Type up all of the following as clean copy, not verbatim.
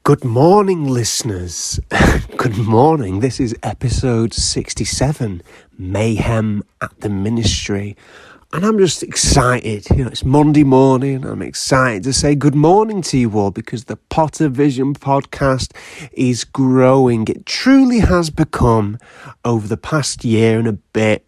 Good morning, listeners. Good morning. This is episode 67, Mayhem at the Ministry. And I'm just excited. It's Monday morning. I'm excited to say good morning to you all because the Pottervision podcast is growing. It truly has become, over the past year and a bit,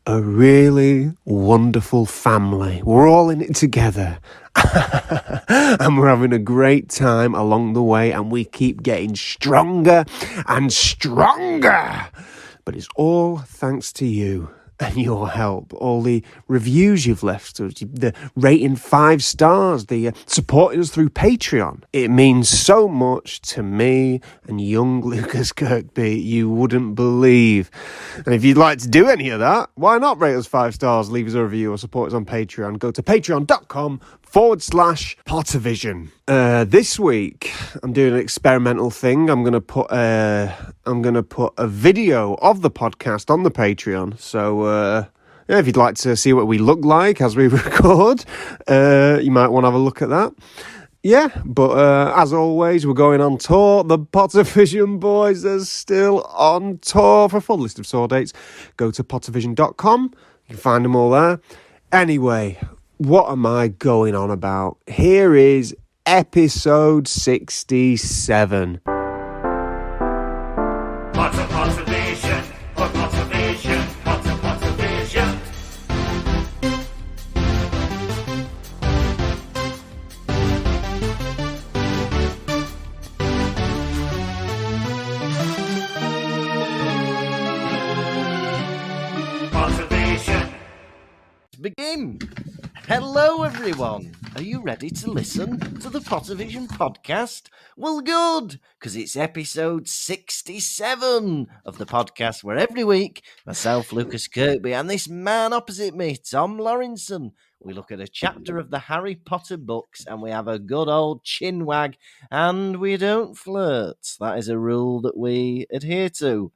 a really wonderful family. We're all in it together. And we're having a great time along the way, and we keep getting stronger and stronger. But it's all thanks to you and your help. All the reviews you've left, the rating 5 stars, the supporting us through Patreon. It means so much to me and young Lukas Kirkby, you wouldn't believe. And if you'd like to do any of that, why not rate us 5 stars, leave us a review, or support us on Patreon? Go to patreon.com/Pottervision. This week, I'm doing an experimental thing. I'm gonna put a video of the podcast on the Patreon. So if you'd like to see what we look like as we record, you might want to have a look at that. Yeah, but as always, we're going on tour. The Pottervision boys are still on tour. For a full list of tour dates, go to pottervision.com. You can find them all there. Anyway, what am I going on about? Here is episode 67. Pottervision, Pottervision, Pottervision. Pottervision. Begin. Hello, everyone. Are you ready to listen to the Pottervision podcast? Well, good, because it's episode 67 of the podcast where every week, myself, Lukas Kirkby, and this man opposite me, Tom Lawrenson, we look at a chapter of the Harry Potter books and we have a good old chin wag and we don't flirt. That is a rule that we adhere to.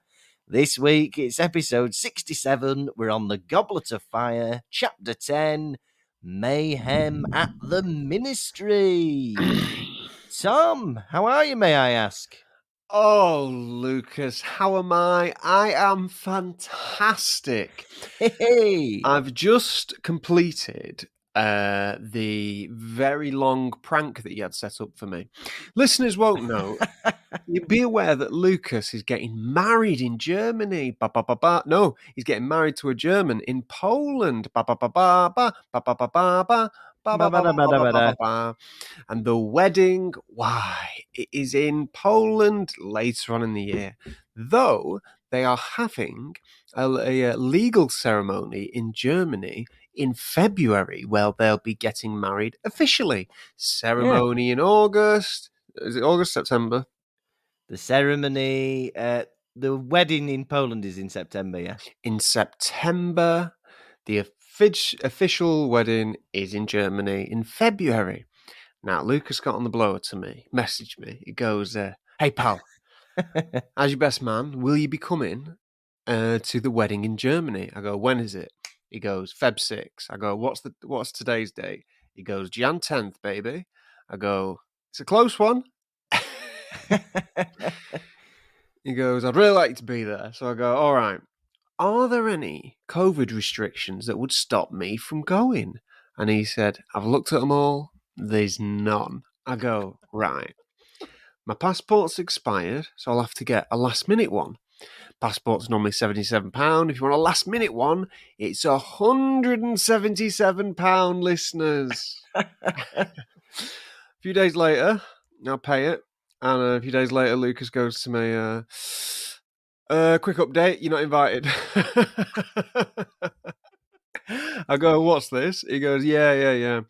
This week, it's episode 67. We're on the Goblet of Fire, chapter 10, Mayhem at the Ministry. Tom, how are you, may I ask? Oh, Lukas, how am I? I am fantastic. Hey. I've just completed the very long prank that you had set up for me. Listeners won't know. You'd be aware that Lukas is getting married in Germany. Ba, ba, ba, ba. No, he's getting married to a German in Poland. Ba, ba, ba, ba, ba, ba, ba, ba, ba, ba. Ba, ba, ba, ba, ba, ba, ba, ba. And the wedding, why, it is in Poland later on in the year. Though they are having a legal ceremony in Germany in February where they'll be getting married officially. Ceremony in August. Is it August, September? The ceremony, the wedding in Poland is in September, yeah? In September. The official wedding is in Germany in February. Now, Lukas got on the blower to me, messaged me. He goes, hey, pal, as your best man, will you be coming to the wedding in Germany? I go, when is it? He goes, Feb 6. I go, what's today's date? He goes, Jan 10th, baby. I go, it's a close one. He goes, I'd really like you to be there. So I go, all right. Are there any COVID restrictions that would stop me from going? And he said, I've looked at them all. There's none. I go, right. My passport's expired, so I'll have to get a last minute one. Passport's normally £77. If you want a last minute one, it's £177, listeners. A few days later, I'll pay it. And a few days later, Lukas goes to me, quick update, you're not invited. I go, what's this? He goes, yeah.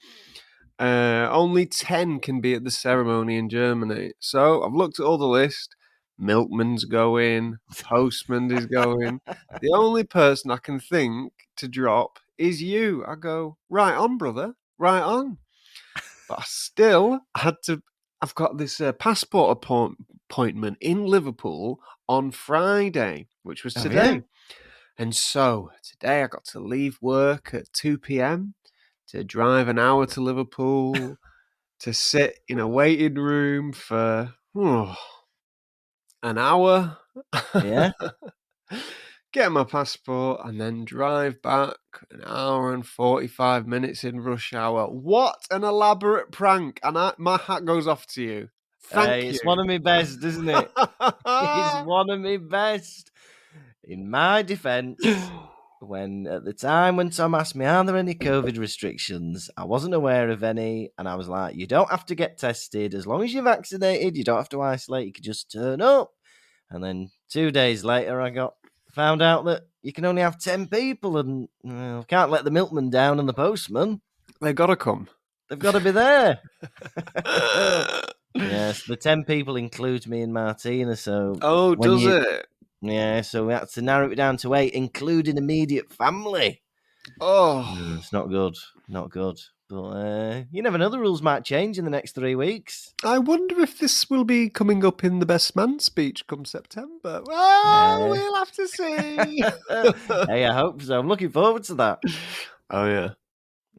Only 10 can be at the ceremony in Germany. So I've looked at all the list. Milkman's going, Postman is going. The only person I can think to drop is you. I go, right on, brother, right on. But I still had to, I've got this passport appointment in Liverpool on Friday, which was today. Yeah. And so today I got to leave work at 2 p.m. to drive an hour to Liverpool, to sit in a waiting room for An hour. Yeah. Get my passport and then drive back an hour and 45 minutes in rush hour. What an elaborate prank. And my hat goes off to you. Thank you. It's one of my best, isn't it? It's one of my best. In my defence, when at the time when Tom asked me, are there any COVID restrictions? I wasn't aware of any. And I was like, you don't have to get tested. As long as you're vaccinated, you don't have to isolate. You can just turn up. And then 2 days later, I found out that you can only have 10 people and can't let the milkman down and the postman. They've got to come. They've got to be there. Yes, the 10 people includes me and Martina. So does it? Yeah, so we had to narrow it down to 8, including immediate family. Oh, It's not good. Not good. But you never know, the rules might change in the next 3 weeks. I wonder if this will be coming up in the best man speech come September. Well, we'll have to see. Hey, I hope so. I'm looking forward to that. Oh, yeah.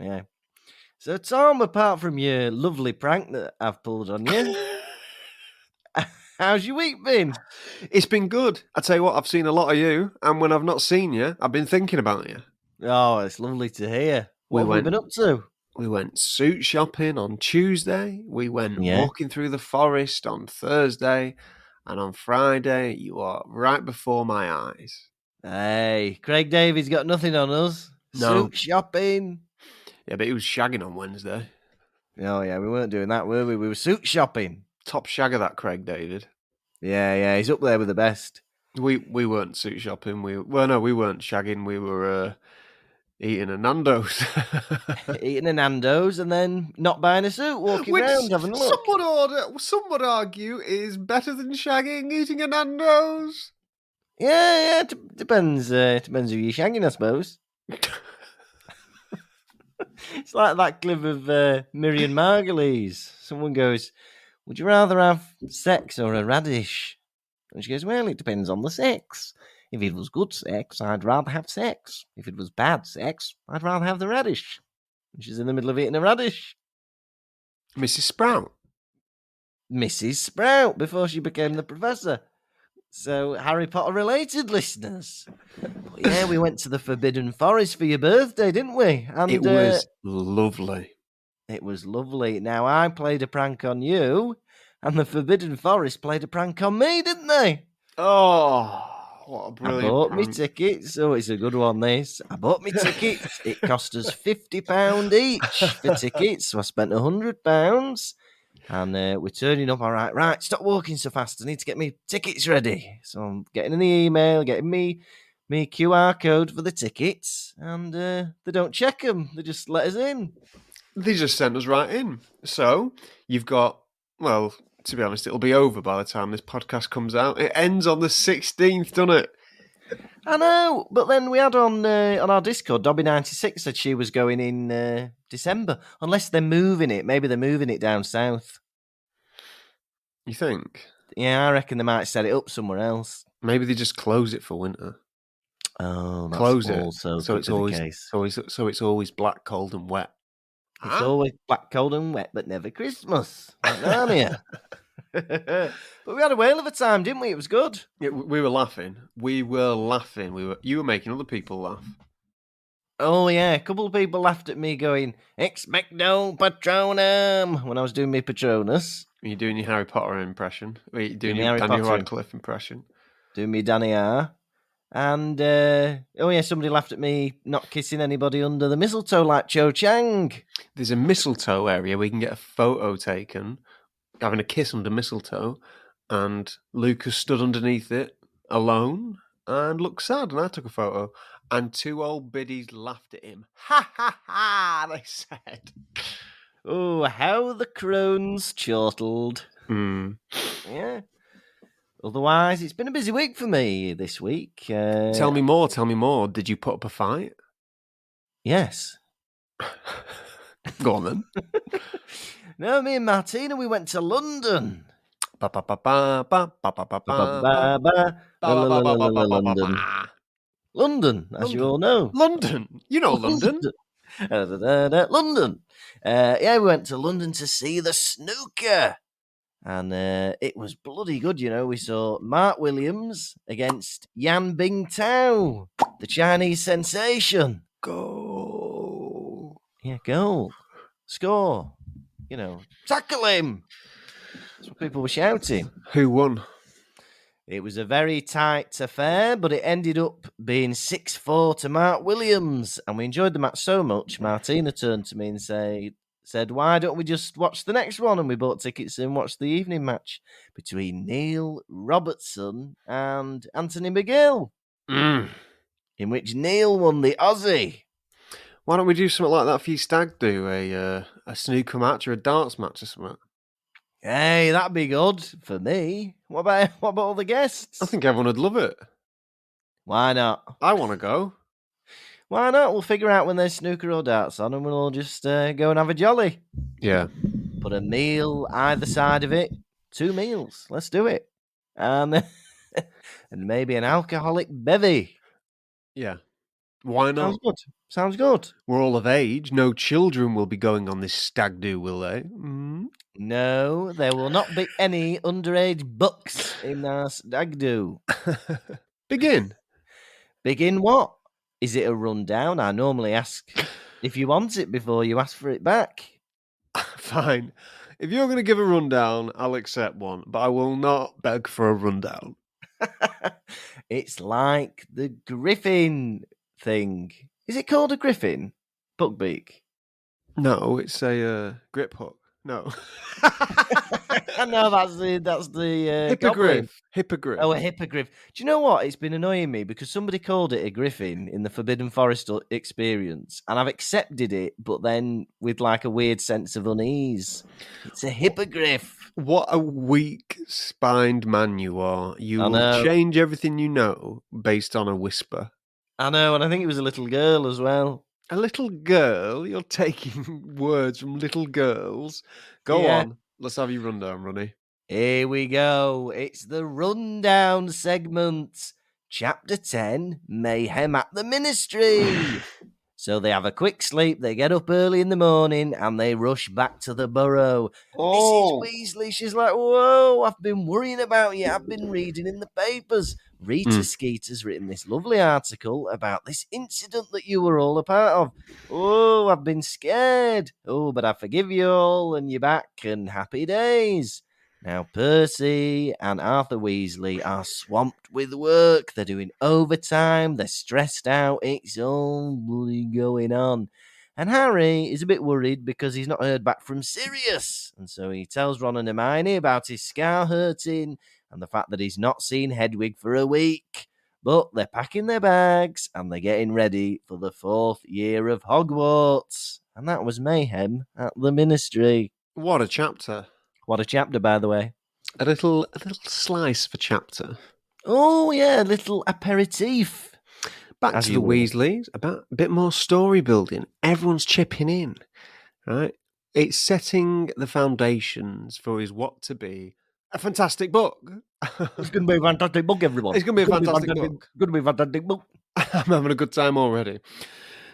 Yeah. So, Tom, apart from your lovely prank that I've pulled on you, how's your week been? It's been good. I tell you what, I've seen a lot of you, and when I've not seen you, I've been thinking about you. Oh, it's lovely to hear. What have we been up to? We went suit shopping on Tuesday. We went walking through the forest on Thursday. And on Friday, you are right before my eyes. Hey, Craig Davies got nothing on us. No. Suit shopping. Yeah, but he was shagging on Wednesday. Oh, yeah, we weren't doing that, were we? We were suit shopping. Top shagger, that Craig David. Yeah, he's up there with the best. We weren't suit shopping. We weren't shagging. We were eating a Nando's. Eating a Nando's and then not buying a suit, walking around having a look. Some would argue is better than shagging, eating a Nando's. Yeah, depends. Depends who you're shagging, I suppose. It's like that clip of Miriam Margolyes. Someone goes, would you rather have sex or a radish? And she goes, well, it depends on the sex. If it was good sex, I'd rather have sex. If it was bad sex, I'd rather have the radish. And she's in the middle of eating a radish. Mrs. Sprout. Mrs. Sprout, before she became the professor. So, Harry Potter related, listeners. But yeah, we went to the Forbidden Forest for your birthday, didn't we? And it was lovely. It was lovely. Now, I played a prank on you, and the Forbidden Forest played a prank on me, didn't they? Oh, what a brilliant I bought prank. me tickets. Oh, it's a good one, this. I bought me tickets. It cost us £50 each for tickets, so I spent £100. And we're turning up, all right. Right, stop walking so fast. I need to get me tickets ready. So I'm getting in the email, getting me QR code for the tickets, and they don't check them. They just let us in. They just sent us right in. So you've got, well, to be honest, it'll be over by the time this podcast comes out. It ends on the 16th, doesn't it? I know, but then we had on our Discord, Dobby96 said she was going in December, unless they're moving it. Maybe they're moving it down south. You think? Yeah, I reckon they might set it up somewhere else. Maybe they just close it for winter. Oh, that's close it also so it's always so it's always black, cold, and wet. It's always black, cold, and wet, but never Christmas. Like Narnia. But we had a whale of a time, didn't we? It was good. Yeah, we were laughing. You were making other people laugh. Oh, yeah. A couple of people laughed at me going, Expecto Patronum, when I was doing my Patronus. Are you doing your Harry Potter impression? Are you doing your Harry Daniel Potter. Radcliffe impression? Doing me Danny R. And, somebody laughed at me not kissing anybody under the mistletoe like Cho Chang. There's a mistletoe area where you can get a photo taken, having a kiss under mistletoe, and Lukas stood underneath it alone and looked sad, and I took a photo, and 2 old biddies laughed at him. Ha ha ha, they said. Oh, how the crones chortled. Yeah. Otherwise, it's been a busy week for me this week. Tell me more. Did you put up a fight? Yes. Go on then. No, me and Martina, we went to London. London, as you all know. London. You know London. London. Yeah, we went to London to see the snooker. And it was bloody good, you know. We saw Mark Williams against Yan Bingtao, the Chinese sensation. Go. Yeah, goal. Score. You know, tackle him. That's what people were shouting. Who won? It was a very tight affair, but it ended up being 6-4 to Mark Williams. And we enjoyed the match so much, Martina turned to me and said, why don't we just watch the next one? And we bought tickets and watched the evening match between Neil Robertson and Anthony McGill, in which Neil won the Aussie. Why don't we do something like that for you, Stag do? A snooker match or a darts match or something? Hey, that'd be good for me. What about all the guests? I think everyone would love it. Why not? I want to go. Why not? We'll figure out when there's snooker or darts on and we'll all just go and have a jolly. Yeah. Put a meal either side of it. 2 meals. Let's do it. And maybe an alcoholic bevy. Yeah. Why not? Sounds good. Sounds good. We're all of age. No children will be going on this stag do, will they? No, there will not be any underage bucks in our stag do. Begin. Begin what? Is it a rundown? I normally ask if you want it before you ask for it back. Fine. If you're going to give a rundown, I'll accept one, but I will not beg for a rundown. It's like the griffin thing. Is it called a griffin? Buckbeak. No, it's a grip hook. No. No, that's the goblin. Hippogriff. Hippogriff. Oh, a hippogriff. Do you know what? It's been annoying me because somebody called it a griffin in the Forbidden Forest experience, and I've accepted it, but then with like a weird sense of unease. It's a hippogriff. What a weak-spined man you are. You I will know. change everything you know based on a whisper. I know, and I think it was a little girl as well. A little girl? You're taking words from little girls. Go Yeah. on. Let's have your rundown, Ronnie. Here we go. It's the rundown segment. Chapter 10, Mayhem at the Ministry. So they have a quick sleep, they get up early in the morning, and they rush back to the burrow. Oh. Mrs. Weasley, she's like, whoa, I've been worrying about you. I've been reading in the papers. Rita Skeeter's written this lovely article about this incident that you were all a part of. Oh, I've been scared. Oh, but I forgive you all, and you're back, and happy days. Now, Percy and Arthur Weasley are swamped with work. They're doing overtime. They're stressed out. It's all bloody going on. And Harry is a bit worried because he's not heard back from Sirius. And so he tells Ron and Hermione about his scar hurting and the fact that he's not seen Hedwig for a week. But they're packing their bags and they're getting ready for the 4th year of Hogwarts. And that was Mayhem at the Ministry. What a chapter. What a chapter, by the way. A little slice of a chapter. Oh, yeah, a little aperitif. Back As to the you will. Weasleys, about a bit more story building. Everyone's chipping in, right? It's setting the foundations for his what to be a fantastic book. It's going to be a fantastic book, everyone. It's going to be a fantastic book. Going to be a fantastic book. I'm having a good time already.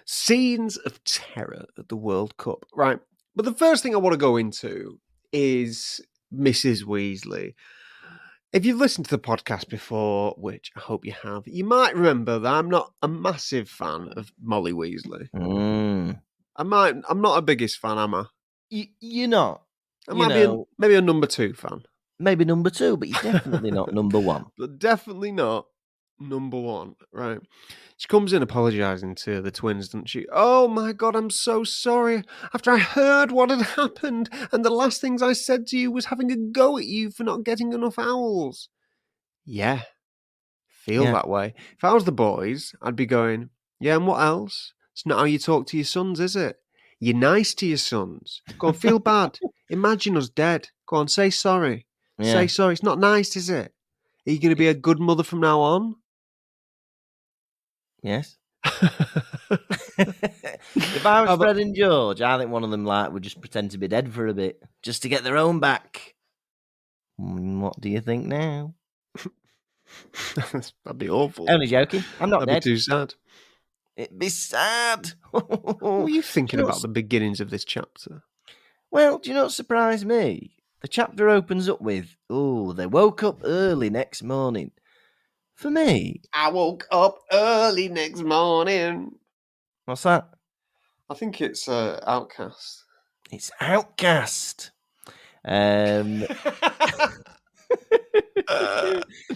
Scenes of terror at the World Cup, right? But the first thing I want to go into is Mrs. Weasley. If you've listened to the podcast before, which I hope you have, you might remember that I'm not a massive fan of Molly Weasley. I'm not a biggest fan, am I? You're not. I might be maybe a number 2 fan. Maybe number 2, but you're definitely not number 1. But definitely not number 1, right? She comes in apologising to the twins, doesn't she? Oh my God, I'm so sorry. After I heard what had happened, and the last things I said to you was having a go at you for not getting enough owls. Yeah, feel that way. If I was the boys, I'd be going, yeah, and what else? It's not how you talk to your sons, is it? You're nice to your sons. Go on, feel bad. Imagine us dead. Go on, say sorry. Yeah. Say sorry. It's not nice, is it? Are you going to be a good mother from now on? Yes. If I was Fred and George, I think one of them would just pretend to be dead for a bit, just to get their own back. What do you think now? That'd be awful. Only joking. I'm not That'd dead. be too sad. It'd be sad. What were you thinking about the beginnings of this chapter? Well, do you know what surprised me? The chapter opens up with, they woke up early next morning. For me, I woke up early next morning. what's that? I think it's Outcast. It's Outcast.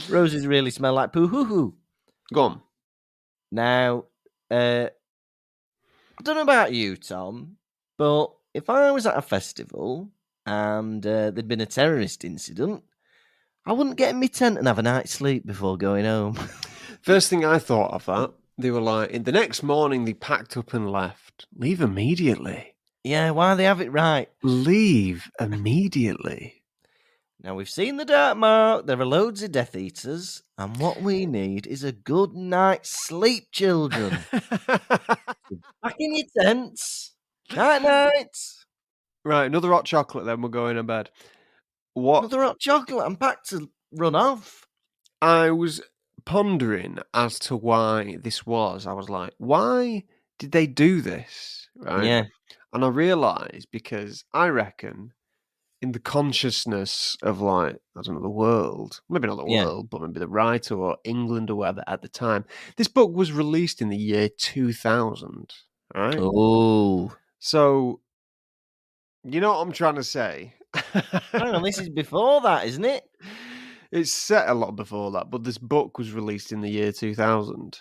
Roses really smell like poo-hoo-hoo. Go on. Now, I don't know about you, Tom, but if I was at a festival and there'd been a terrorist incident, I wouldn't get in my tent and have a night's sleep before going home. First thing I thought of that, they were like, the next morning they packed up and left. Leave immediately. Yeah, why they have it right? Leave immediately. Now, we've seen the Dark Mark, there are loads of Death Eaters, and what we need is a good night's sleep, children. Back in your tents. Night-night. Right, another hot chocolate, then we're going to bed. What? Another hot chocolate, I'm packed to run off. I was pondering as to why this was. I was like, why did they do this? Right? Yeah. And I realised because I reckon in the consciousness of, like, I don't know, the world, maybe not the world, but maybe the writer or England or whatever at the time, this book was released in the year 2000, right? Oh. So, you know what I'm trying to say? Hang on, this is before that, isn't it? It's set a lot before that, but this book was released in the year 2000.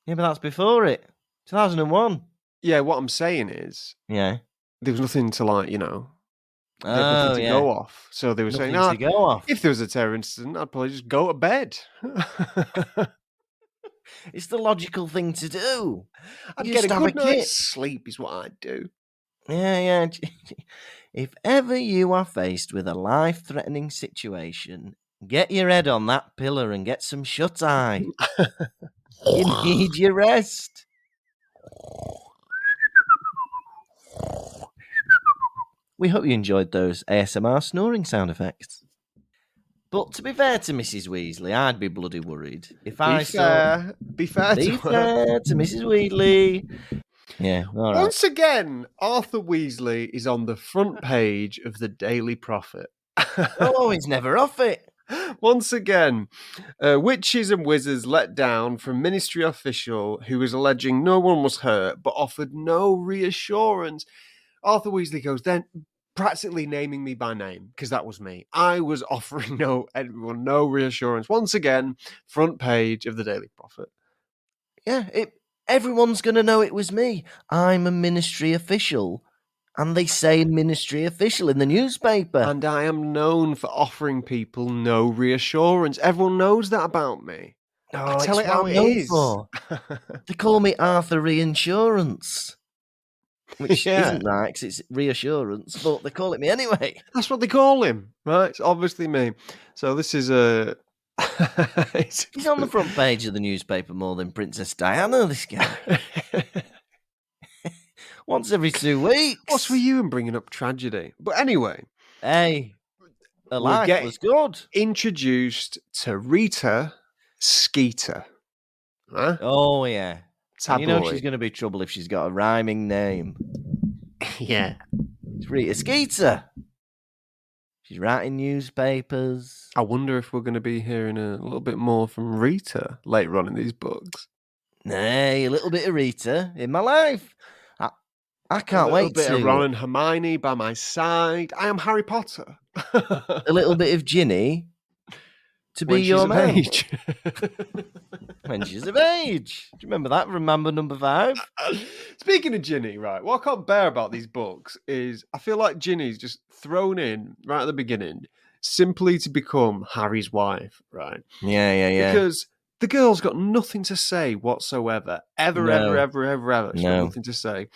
Yeah, but that's before it. 2001. Yeah, what I'm saying is, Yeah. there was nothing to, like, you know, they had Oh, nothing to yeah. go off. So they were Nothing saying, to go off. if there was a terror incident, I'd probably just go to bed. It's the logical thing to do. I'd You get a just have good a kit. night's sleep is what I'd do. Yeah. If ever you are faced with a life-threatening situation, get your head on that pillar and get some shut-eye. You need your rest. We hope you enjoyed those ASMR snoring sound effects. But to be fair to Mrs. Weasley, I'd be bloody worried if I saw... Be fair Be to her. fair to Mrs. Weasley. Yeah, all right. Once again, Arthur Weasley is on the front page of the Daily Prophet. Oh, he's never off it. Once again, witches and wizards let down from ministry official who was alleging no one was hurt but offered no reassurance. Arthur Weasley goes, then practically naming me by name, because that was me. I was offering everyone no reassurance. Once again, front page of the Daily Prophet. Yeah, everyone's going to know it was me. I'm a ministry official. And they say ministry official in the newspaper. And I am known for offering people no reassurance. Everyone knows that about me. Oh, I tell it's it how what it I'm known is. for. They call me Arthur Reinsurance. Which isn't right, because it's reassurance, but they call it me anyway. That's what they call him, right? It's obviously me. So this is a... He's on the front page of the newspaper more than Princess Diana, this guy. Once every 2 weeks. What's with you and bringing up tragedy? But anyway... Hey, her life was good. Introduced to Rita Skeeter. Huh? Oh, yeah. Tabloid. You know she's going to be trouble if she's got a rhyming name. Yeah. It's Rita Skeeter. She's writing newspapers. I wonder if we're going to be hearing a little bit more from Rita later on in these books. Nay, a little bit of Rita in my life. I can't wait to... A little bit of Ron and Hermione by my side. I am Harry Potter. A little bit of Ginny to be When your she's of man. age. When she's of age. Do you remember that from Mambo number 5? Speaking of Ginny, right, what I can't bear about these books is I feel like Ginny's just thrown in right at the beginning simply to become Harry's wife, right? Yeah. Because the girl's got nothing to say whatsoever. Ever. She's got nothing to say.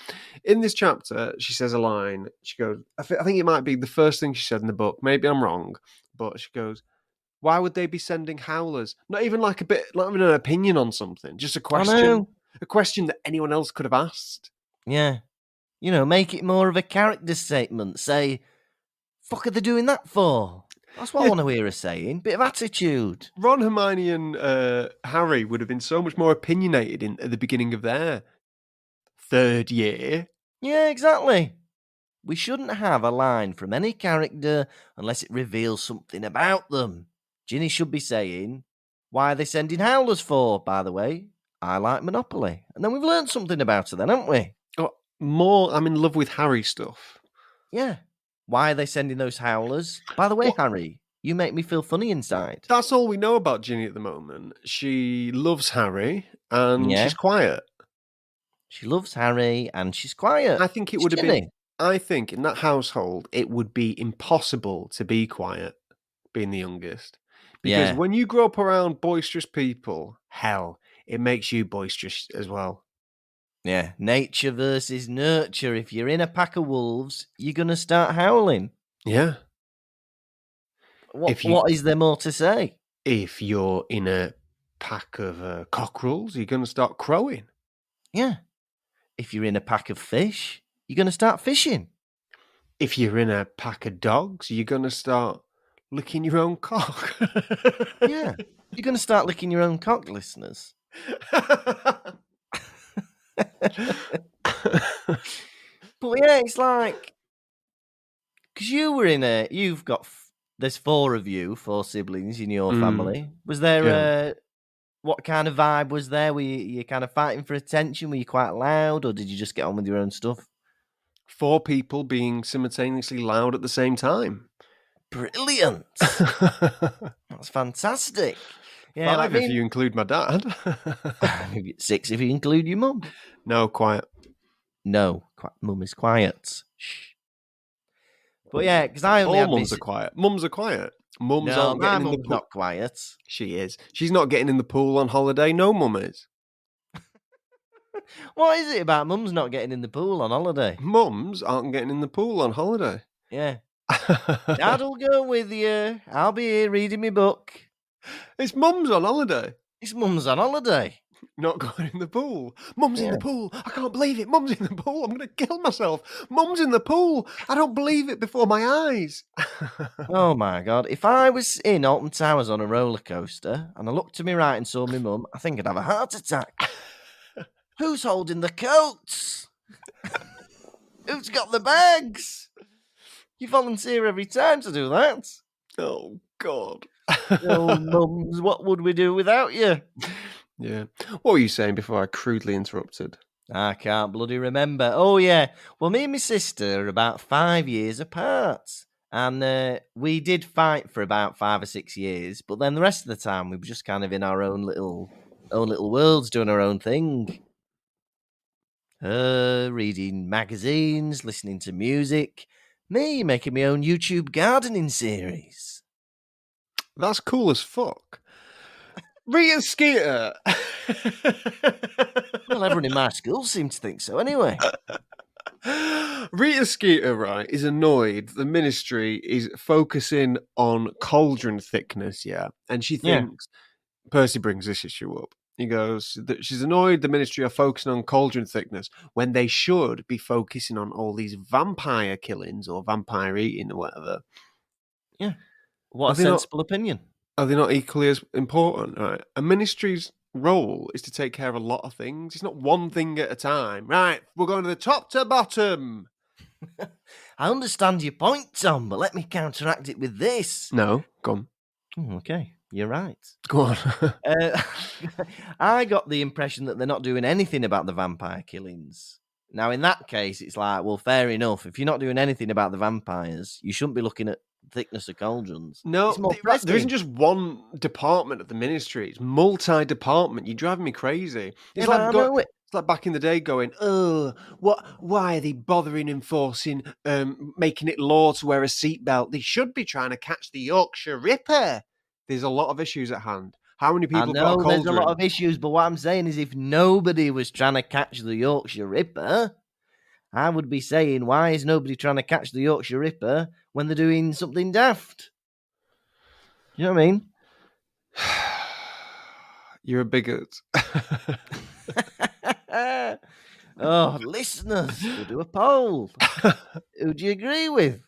In this chapter, she says a line. She goes, I think it might be the first thing she said in the book. Maybe I'm wrong. But she goes, why would they be sending howlers? Not even not even an opinion on something. Just a question. A question that anyone else could have asked. Yeah. You know, make it more of a character statement. Say, fuck are they doing that for? That's what I want to hear her saying. Bit of attitude. Ron, Hermione, and Harry would have been so much more opinionated at the beginning of their third year. Yeah, exactly. we shouldn't have a line from any character unless it reveals something about them. Ginny should be saying, why are they sending howlers for, by the way? I like Monopoly. And then we've learned something about her then, haven't we? Oh, more I'm in love with Harry stuff. Yeah. Why are they sending those howlers? By the way, What? Harry, you make me feel funny inside. That's all we know about Ginny at the moment. She loves Harry and Yeah. she's quiet. She loves Harry and she's quiet. I think it It's would have been. Ginny. I think in that household it would be impossible to be quiet, being the youngest, because Yeah. when you grow up around boisterous people, hell, it makes you boisterous as well. Yeah. Nature versus nurture. If you're in a pack of wolves, you're going to start howling. Yeah. What is there more to say? If you're in a pack of cockerels, you're going to start crowing. Yeah. If you're in a pack of fish, you're going to start fishing. If you're in a pack of dogs, you're going to start licking your own cock. Yeah. You're going to start licking your own cock, listeners. But yeah, it's like, because there's 4 of you, 4 siblings in your family. Was there, what kind of vibe was there? Were you kind of fighting for attention? Were you quite loud, or did you just get on with your own stuff? 4 people being simultaneously loud at the same time. Brilliant. That's fantastic. Yeah, 5 if you include my dad. 6 if you include your mum. No, quiet. No, mum is quiet. Shh. But yeah, because I only All have mums are quiet. Mums are quiet. Mums No, aren't my getting in the mum's pool. not quiet. She is. She's not getting in the pool on holiday. No mum is. What is it about mums not getting in the pool on holiday? Mums aren't getting in the pool on holiday. Yeah. Dad'll go with you. I'll be here reading my book. It's mums on holiday. It's mum's on holiday. Not going in the pool. Mum's in Yeah. the pool. I can't believe it. Mum's in the pool. I'm going to kill myself. Mum's in the pool. I don't believe it before my eyes. Oh my God. If I was in Alton Towers on a roller coaster and I looked to my right and saw my mum, I think I'd have a heart attack. Who's holding the coats? Who's got the bags? You volunteer every time to do that. Oh, God. Oh, mums, what would we do without you? Yeah. What were you saying before I crudely interrupted? I can't bloody remember. Oh, yeah. Well, me and my sister are about 5 years apart. And we did fight for about 5 or 6 years. But then the rest of the time, we were just kind of in our own little worlds, doing our own thing. Reading magazines, listening to music. Me making my own YouTube gardening series. That's cool as fuck. Rita Skeeter. Well, everyone in my school seemed to think so anyway. Rita Skeeter, right, is annoyed the ministry is focusing on cauldron thickness, yeah. And she thinks, Percy brings this issue up. He goes, that she's annoyed the ministry are focusing on cauldron thickness when they should be focusing on all these vampire killings or vampire eating or whatever. Yeah. What a sensible opinion. Are they not equally as important? Right. A ministry's role is to take care of a lot of things. It's not one thing at a time. Right, we're going to the top to bottom. I understand your point, Tom, but let me counteract it with this. No, go on. Okay, you're right. Go on. I got the impression that they're not doing anything about the vampire killings. Now, in that case, it's like, well, fair enough. If you're not doing anything about the vampires, you shouldn't be looking at thickness of cauldrons. No, It's more there isn't just one department of the ministry. It's multi-department. You're driving me crazy. It's it's like back in the day going, oh, why are they bothering enforcing, making it law to wear a seatbelt? They should be trying to catch the Yorkshire Ripper. There's a lot of issues at hand. How many people got a cauldron? There's a lot of issues, but what I'm saying is if nobody was trying to catch the Yorkshire Ripper, I would be saying, why is nobody trying to catch the Yorkshire Ripper when they're doing something daft? You know what I mean? You're a bigot. Oh, listeners, we'll do a poll. Who do you agree with?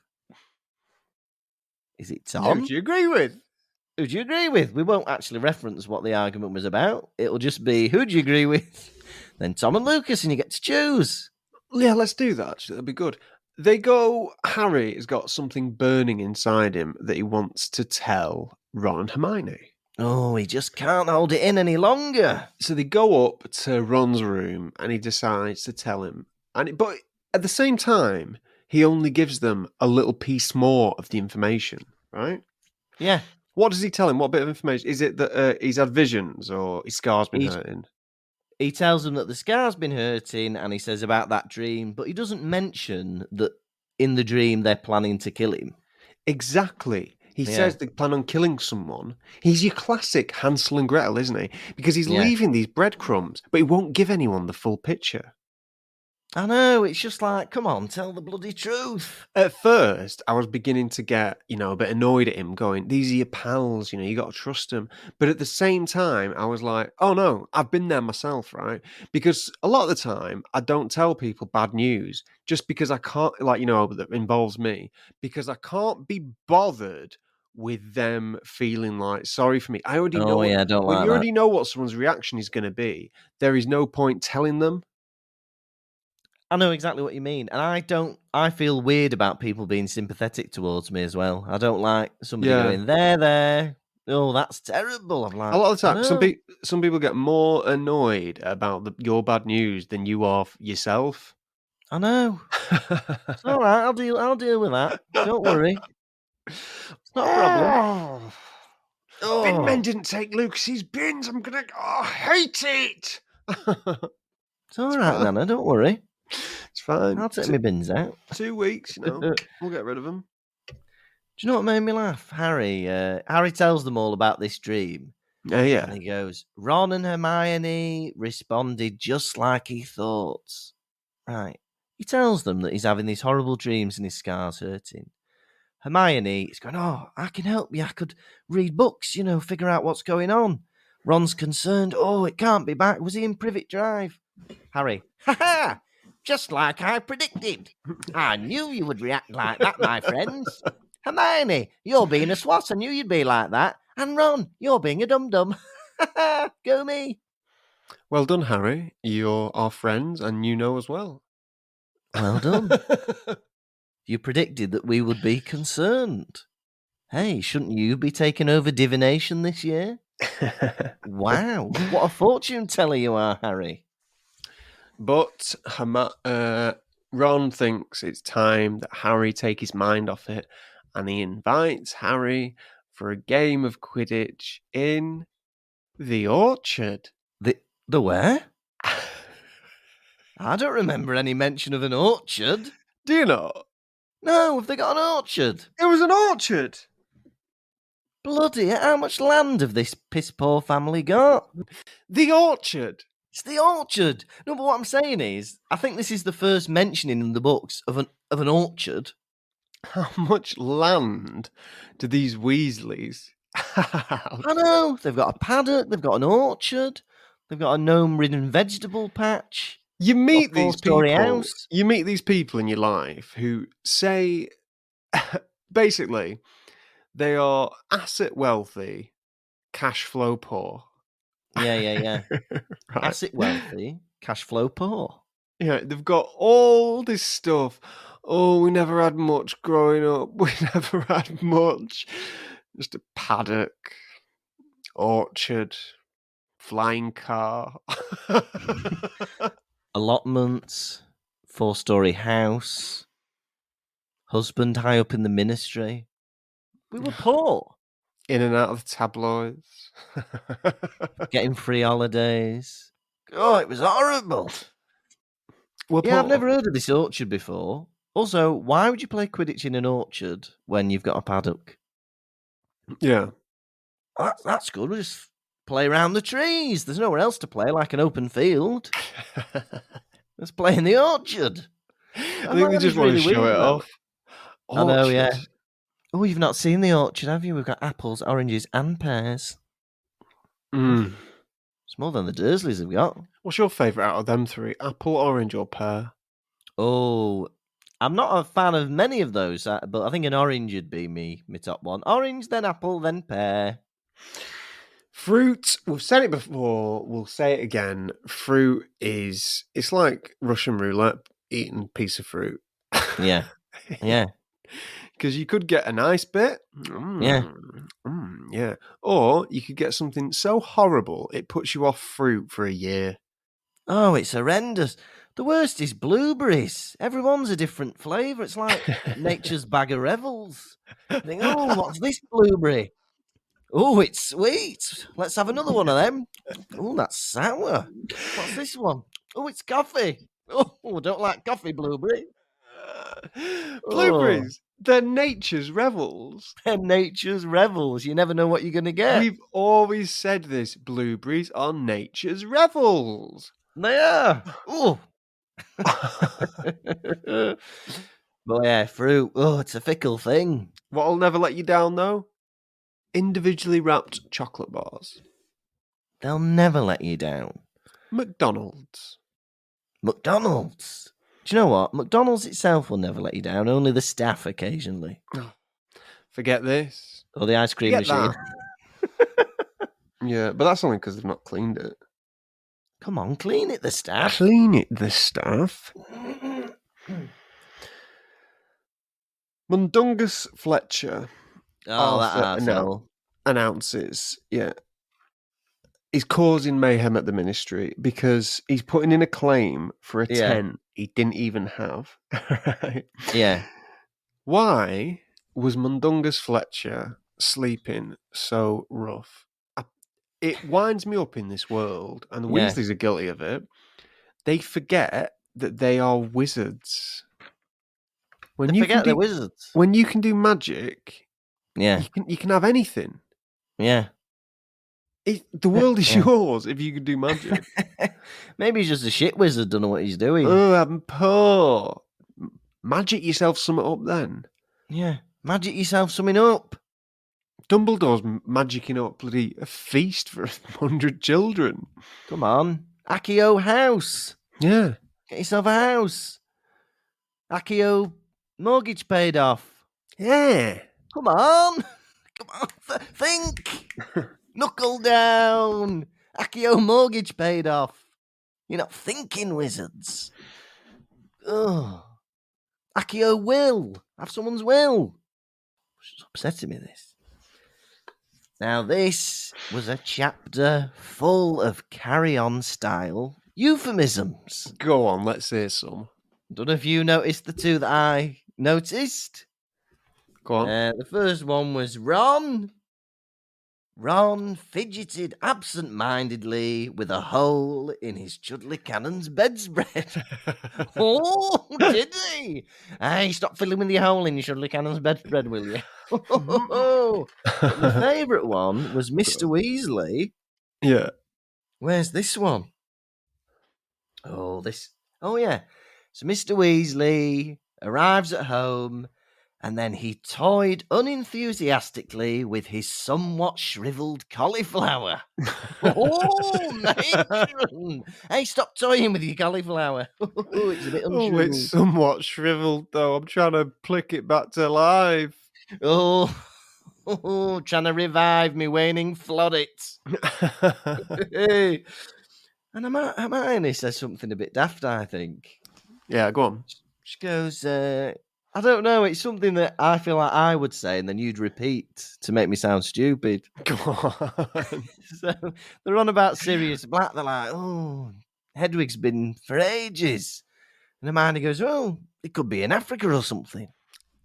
Is it Tom? Who do you agree with? Who do you agree with? We won't actually reference what the argument was about. It'll just be, who do you agree with? Then Tom and Lukas, and you get to choose. Yeah, let's do that. Actually, that'd be good. Harry has got something burning inside him that he wants to tell Ron and Hermione. Oh, he just can't hold it in any longer. So they go up to Ron's room and he decides to tell him. But at the same time, he only gives them a little piece more of the information, right? Yeah. What does he tell him? What bit of information? Is it that he's had visions or his scar's been hurting? He tells them that the scar's been hurting and he says about that dream, but he doesn't mention that in the dream they're planning to kill him. Exactly. He says they plan on killing someone. He's your classic Hansel and Gretel, isn't he? Because he's leaving these breadcrumbs, but he won't give anyone the full picture. I know, it's just like, come on, tell the bloody truth. At first, I was beginning to get, a bit annoyed at him going, these are your pals, you got to trust them. But at the same time, I was like, oh no, I've been there myself, right? Because a lot of the time, I don't tell people bad news just because I can't, that involves me, because I can't be bothered with them feeling like sorry for me. I already know. I don't when like you that. already know what someone's reaction is going to be, there is no point telling them. I know exactly what you mean. And I feel weird about people being sympathetic towards me as well. I don't like somebody going, there. Oh, that's terrible. I'm like, a lot of the time, some people get more annoyed about your bad news than you are yourself. I know. It's all right. I'll deal with that. Don't worry. It's not a problem. Bin men didn't take Lukas's bins. I hate it. It's all right, Nana. Don't worry. It's fine. I'll take my bins out. 2 weeks, we'll get rid of them. Do you know what made me laugh? Harry tells them all about this dream. Yeah. And he goes, Ron and Hermione responded just like he thought. Right. He tells them that he's having these horrible dreams and his scar's hurting. Hermione is going, oh, I can help you. I could read books, figure out what's going on. Ron's concerned. Oh, it can't be back. Was he in Privet Drive? Harry, ha! Just like I predicted. I knew you would react like that, my friends. Hermione, you're being a swat. I knew you'd be like that. And Ron, you're being a dum-dum. Go me. Well done, Harry. You're our friends and you know as well. Well done. You predicted that we would be concerned. Hey, shouldn't you be taking over divination this year? Wow, what a fortune teller you are, Harry. But Ron thinks it's time that Harry take his mind off it, and he invites Harry for a game of Quidditch in the orchard. The where? I don't remember any mention of an orchard. Do you not? No, have they got an orchard? It was an orchard. Bloody, how much land have this piss-poor family got? The orchard. It's the orchard. No, but what I'm saying is, I think this is the first mentioning in the books of an orchard. How much land do these Weasleys have? I know. They've got a paddock, they've got an orchard, they've got a gnome-ridden vegetable patch. You meet these people. House. You meet these people in your life who say, basically, they are asset wealthy, cash flow poor. Yeah. Right. Asset wealthy, cash flow poor. Yeah, they've got all this stuff. Oh, we never had much growing up. We never had much. Just a paddock, orchard, flying car. Allotments, 4-story house, husband high up in the ministry. We were poor. In and out of the tabloids. Getting free holidays. Oh, it was horrible. I've never heard of this orchard before. Also, why would you play Quidditch in an orchard when you've got a paddock? Yeah. That's good. We'll just play around the trees. There's nowhere else to play, like an open field. Let's play in the orchard. I think they just want to show it off. I know, yeah. Oh, you've not seen the orchard, have you? We've got apples, oranges, and pears. It's more than the Dursleys have got. What's your favourite out of them three? Apple, orange, or pear? Oh, I'm not a fan of many of those, but I think an orange would be my top one. Orange, then apple, then pear. Fruit, we've said it before, we'll say it again. Fruit it's like Russian roulette, eating a piece of fruit. Yeah. Yeah. Because you could get a nice bit. Yeah. Yeah. Or you could get something so horrible it puts you off fruit for a year. Oh, it's horrendous. The worst is blueberries. Everyone's a different flavour. It's like nature's bag of revels. You think, oh, what's this blueberry? Oh, it's sweet. Let's have another one of them. Oh, that's sour. What's this one? Oh, it's coffee. Oh, I don't like coffee, blueberry. Blueberries, they're nature's revels. They're nature's revels. You never know what you're going to get. We've always said this. Blueberries are nature's revels. They are. Oh. But yeah, fruit. Oh, it's a fickle thing. What'll never let you down, though? Individually wrapped chocolate bars. They'll never let you down. McDonald's. McDonald's. Do you know what? McDonald's itself will never let you down. Only the staff occasionally. Forget this. Or the ice cream Forget machine. that. Yeah, but that's only because they've not cleaned it. Come on, clean it, the staff. Clean it, the staff. Mundungus Fletcher. Oh, that Arthur arsehole. announces, he's causing mayhem at the ministry because he's putting in a claim for a Yeah. tent he didn't even have. Right? Yeah. Why was Mundungus Fletcher sleeping so rough? It winds me up in this world, and the Yeah. Weasleys are guilty of it. They forget that they are wizards. When They you forget can they're do, wizards. when you can do magic, Yeah. you can have anything. Yeah. The world is Yeah. yours if you can do magic. Maybe he's just a shit wizard, don't know what he's doing. Oh, I'm poor. Magic yourself something up then. Yeah. Magic yourself something up. Dumbledore's magicking up bloody a feast for 100 children. Come on. Accio house. Yeah. Get yourself a house. Accio mortgage paid off. Yeah. Come on. Come on. Think. Knuckle down. Accio mortgage paid off. You're not thinking, wizards. Oh. Accio will. Have someone's will. It's upsetting me, this. Now, this was a chapter full of carry-on style euphemisms. Go on, let's hear some. Don't know if you noticed the two that I noticed. Go on. The first one was Ron. Ron fidgeted absent-mindedly with a hole in his Chudley Cannon's bedspread. Oh, did he? Hey, stop fiddling with your hole in your Chudley Cannon's bedspread, will you? But my favourite one was Mr. Weasley. Yeah. Where's this one? Oh, yeah. So Mr. Weasley arrives at home, and then he toyed unenthusiastically with his somewhat shriveled cauliflower. Oh, matron! Hey, stop toying with your cauliflower. Oh, it's a bit unshriveled. Oh, it's somewhat shriveled, though. I'm trying to plick it back to life. Oh, trying to revive me waning floodits. Hey. And Hermione says something a bit daft, I think. Yeah, go on. She goes, I don't know, it's something that I feel like I would say and then you'd repeat to make me sound stupid. Go on. So they're on about Sirius Black. They're like, oh, Hedwig's been for ages. And Hermione goes, oh, it could be in Africa or something.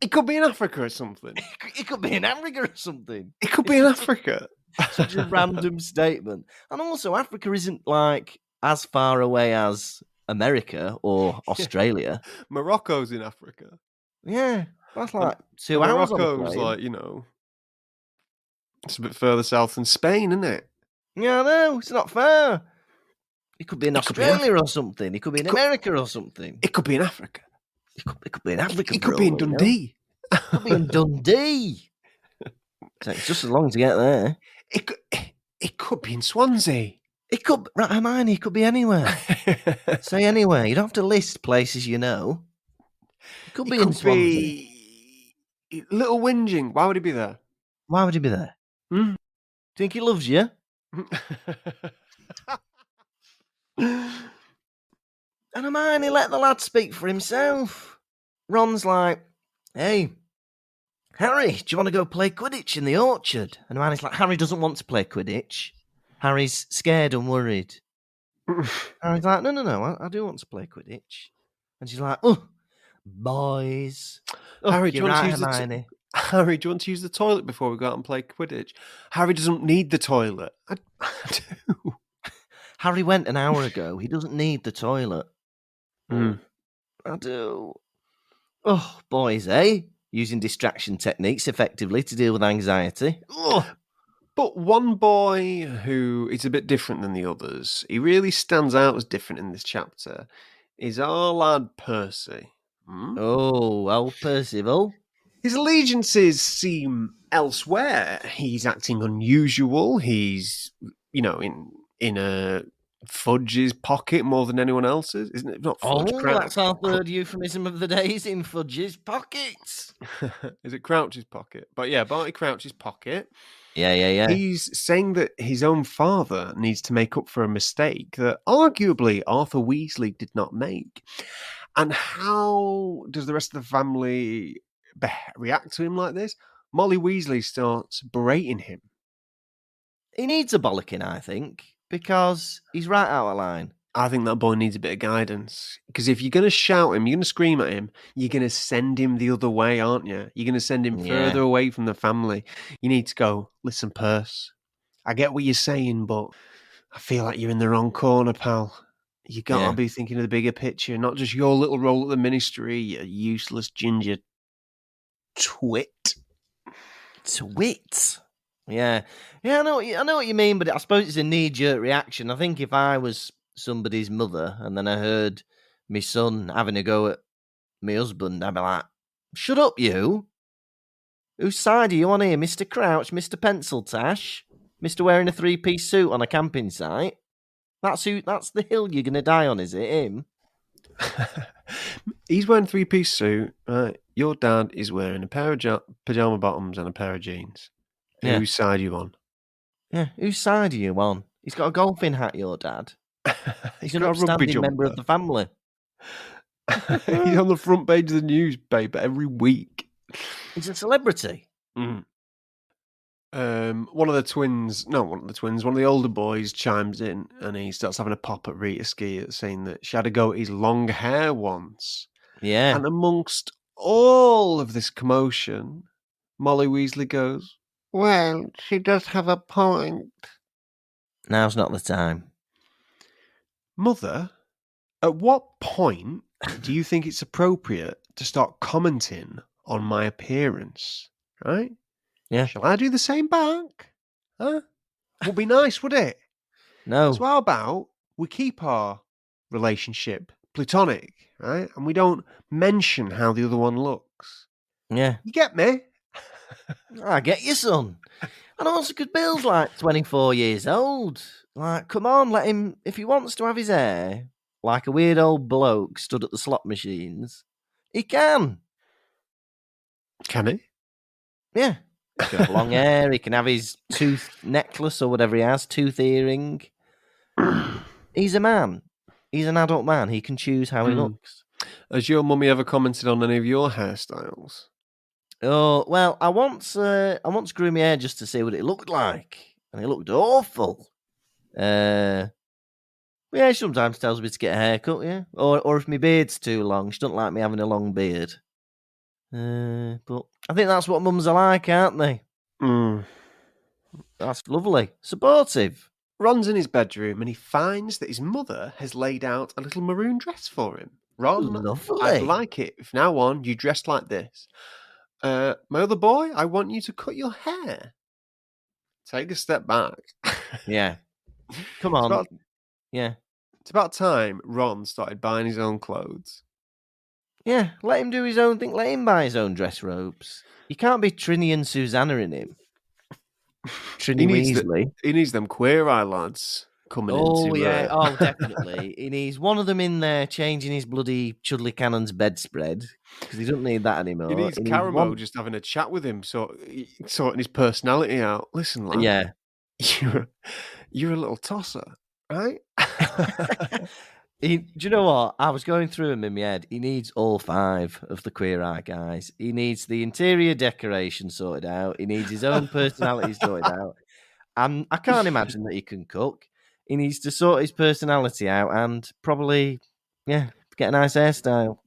It could be in Africa or something. It could be in Africa or something. It could be in Africa. Such a random statement. And also, Africa isn't like as far away as America or Australia. Morocco's in Africa. Yeah, that's like 2 hours on a Morocco's plane. like, it's a bit further south than Spain, isn't it? Yeah, I know. It's not fair. It could be in It could be Australia or something. It could be in America or something. It could be in Africa. It could be in Africa. It could be in Dundee. It could be in Dundee. It's just as long to get there. It could be in Swansea. It could, right, Hermione, it could be anywhere. Say anywhere. You don't have to list places you know. It could be in Swansea. Be Little Whinging. Why would he be there? Why would he be there? Hmm? Think he loves you? And Hermione let the lad speak for himself. Ron's like, hey, Harry, do you want to go play Quidditch in the orchard? And Hermione's like, Harry doesn't want to play Quidditch. Harry's scared and worried. Harry's like, no, I do want to play Quidditch. And she's like, oh, boys. Oh, Harry, do you're you want right, to use Hermione. Harry, do you want to use the toilet before we go out and play Quidditch? Harry doesn't need the toilet. I do. Harry went an hour ago. He doesn't need the toilet. Mm. I do. Oh, boys, eh? Using distraction techniques effectively to deal with anxiety. Oh. But one boy who is a bit different than the others, he really stands out as different in this chapter, is our lad Percy. Oh, Percival. His allegiances seem elsewhere. He's acting unusual. He's, in a Fudge's pocket more than anyone else's, isn't it? Not Fudge. That's our third euphemism of the day. He's in Fudge's pockets. Is it Crouch's pocket? But yeah, Barty Crouch's pocket. Yeah. He's saying that his own father needs to make up for a mistake that arguably Arthur Weasley did not make. And how does the rest of the family react to him like this? Molly Weasley starts berating him. He needs a bollocking, I think, because he's right out of line. I think that boy needs a bit of guidance. Because if you're going to shout him, you're going to scream at him, you're going to send him the other way, aren't you? You're going to send him further away from the family. You need to go, listen, Perce, I get what you're saying, but I feel like you're in the wrong corner, pal. You got to be thinking of the bigger picture, not just your little role at the ministry, you useless ginger twit. Twit? Yeah, I know what you mean, but I suppose it's a knee-jerk reaction. I think if I was somebody's mother and then I heard my son having a go at my husband, I'd be like, shut up, you. Whose side are you on here, Mr. Crouch, Mr. Penciltash, Mr. wearing a three-piece suit on a camping site? That's the hill you're going to die on, is it, him? He's wearing a three-piece suit, right? Your dad is wearing a pair of pyjama bottoms and a pair of jeans. Yeah. Whose side are you on? Yeah, whose side are you on? He's got a golfing hat, your dad. He's an got a rugby upstanding jumper. member of the family. He's on the front page of the newspaper every week. He's a celebrity. Mm. One of the older boys chimes in and he starts having a pop at Rita Skeeter, saying that she had a go at his long hair once. Yeah. And amongst all of this commotion, Molly Weasley goes, well, she does have a point. Now's not the time. Mother, at what point do you think it's appropriate to start commenting on my appearance? Right? Yeah. Shall I do the same back? Huh? Would be nice, would it? No. So how about we keep our relationship platonic, right? And we don't mention how the other one looks. Yeah. You get me? I get you, son. And also, because Bill's like 24 years old. Like, come on, let him, if he wants to have his hair like a weird old bloke stood at the slot machines, he can. Can he? Yeah. He can have long hair, he can have his tooth necklace or whatever he has, tooth earring. He's a man. He's an adult man. He can choose how he looks. Has your mummy ever commented on any of your hairstyles? Oh, well, I once grew my hair just to see what it looked like. And it looked awful. Yeah, she sometimes tells me to get a haircut, yeah. Or if my beard's too long, she doesn't like me having a long beard. But I think that's what mums are like, aren't they? That's lovely. Supportive. Ron's in his bedroom and he finds that his mother has laid out a little maroon dress for him. Ron, Lovely. I'd like it if now on you dressed like this. My other boy, I want you to cut your hair. Take a step back. Yeah. Come on. It's about time Ron started buying his own clothes. Yeah, let him do his own thing. Let him buy his own dress robes. You can't be Trini and Susanna in him. Trini Weasley. He needs them queer eye lads coming into... Oh, yeah. Oh, definitely. He needs one of them in there changing his bloody Chudley Cannon's bedspread because he doesn't need that anymore. He needs Caramel just having a chat with him, sorting his personality out. Listen, lad. Yeah. You're a little tosser, right? Do you know what? I was going through him in my head. He needs all 5 of the Queer Eye guys. He needs the interior decoration sorted out. He needs his own personality sorted out. And I can't imagine that he can cook. He needs to sort his personality out and probably, get a nice hairstyle.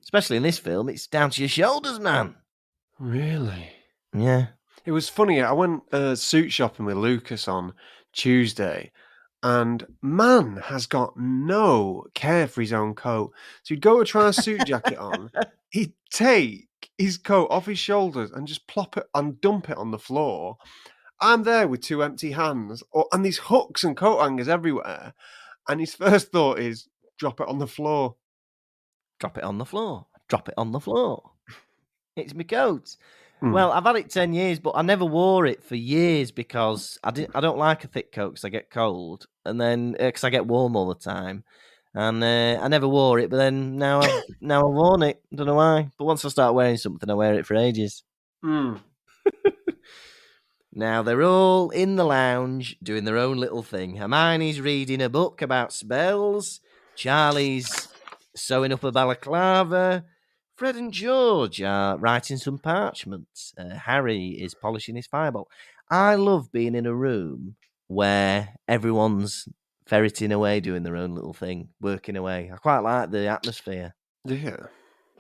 Especially in this film, it's down to your shoulders, man. Really? Yeah. It was funny. I went suit shopping with Lukas on Tuesday, and man has got no care for his own coat. So he'd go to try a suit jacket on. He'd take his coat off his shoulders and just plop it and dump it on the floor. I'm there with 2 empty hands, and these hooks and coat hangers everywhere. And his first thought is, drop it on the floor. Drop it on the floor. Drop it on the floor. It's my coat. Hmm. Well, I've had it 10 years, but I never wore it for years because I don't like a thick coat because I get cold, and then because I get warm all the time, and I never wore it. But then now I've worn it. Don't know why. But once I start wearing something, I wear it for ages. Hmm. Now they're all in the lounge doing their own little thing. Hermione's reading a book about spells. Charlie's sewing up a balaclava. Fred and George are writing some parchments. Harry is polishing his fireball. I love being in a room where everyone's ferreting away, doing their own little thing, working away. I quite like the atmosphere. Yeah.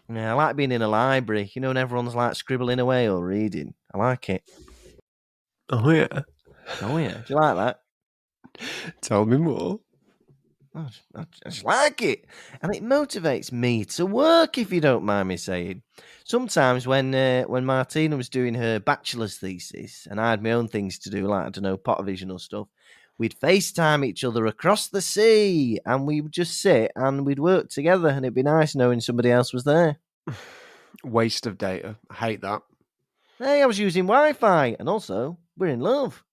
Yeah, I like being in a library, and everyone's like scribbling away or reading. I like it. Oh, yeah. Oh, yeah. Do you like that? Tell me more. I just like it, and it motivates me to work, if you don't mind me saying. Sometimes when Martina was doing her bachelor's thesis and I had my own things to do, like, I don't know, Pottervision or stuff, we'd FaceTime each other across the sea, and we would just sit and we'd work together, and it'd be nice knowing somebody else was there. Waste of data. I hate that. Hey, I was using Wi-Fi, and also, we're in love.